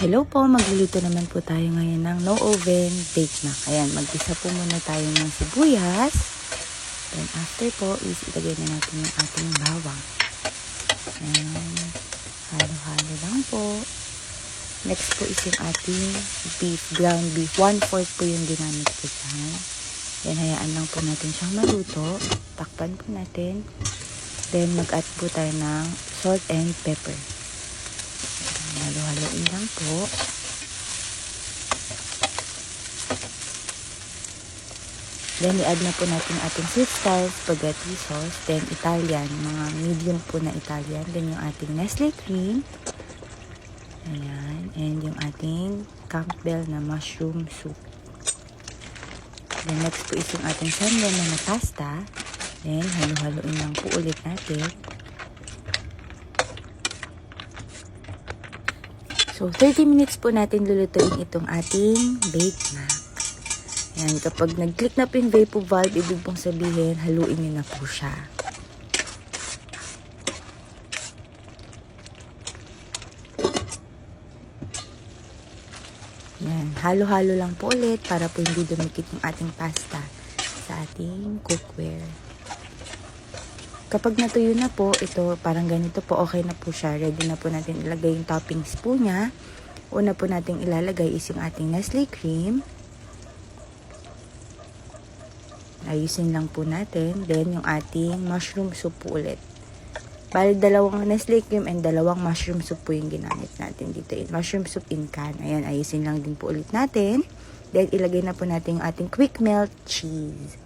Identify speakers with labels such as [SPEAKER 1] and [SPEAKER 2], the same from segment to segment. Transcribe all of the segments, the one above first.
[SPEAKER 1] Hello po, magluluto naman po tayo ngayon ng no oven bake mac. Ayan, mag-isa po muna tayo ng sibuyas. Then after po is ilagay na natin yung ating bawang. Ayan, halo-halo lang po. Next po is yung ating beef, ground beef. 1/4 po yung ginamit ko dyan. Then hayaan lang po natin siyang maluto. Takpan po natin. Then mag-add po tayo ng salt and pepper. Halo-haloin lang po. Then, i-add na po natin ating sweet style spaghetti sauce. Then, Italian. Mga medium po na Italian. Then, yung ating Nestle cream. Ayan. And yung ating Campbell na mushroom soup. Then, next po is yung ating San Remo na pasta. Then, halo-haloin lang po ulit natin. So, 30 minutes po natin lulutuin itong ating bake mac. Ayan, kapag nag-click na po yung vapo valve, ibig pong sabihin, haluin nyo na po siya. Ayan, halo-halo lang po ulit para po hindi dumikit yung ating pasta sa ating cookware. Kapag natuyo na po, ito parang ganito po, okay na po siya. Ready na po natin ilagay yung toppings po niya. Una po natin ilalagay is yung ating Nestle cream. Ayusin lang po natin. Then, yung ating mushroom soup po ulit. Bali, 2 Nestle cream and 2 mushroom soup po yung ginamit natin dito. Mushroom soup in can. Ayan, ayusin lang din po ulit natin. Then, ilagay na po natin yung ating quick melt cheese.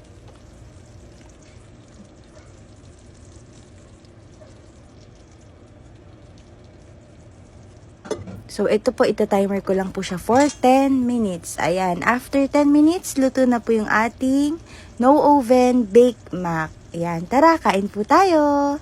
[SPEAKER 1] So, ito po, ita-timer ko lang po siya for 10 minutes. Ayan, after 10 minutes, luto na po yung ating no oven bake mac. Ayan, tara, kain po tayo!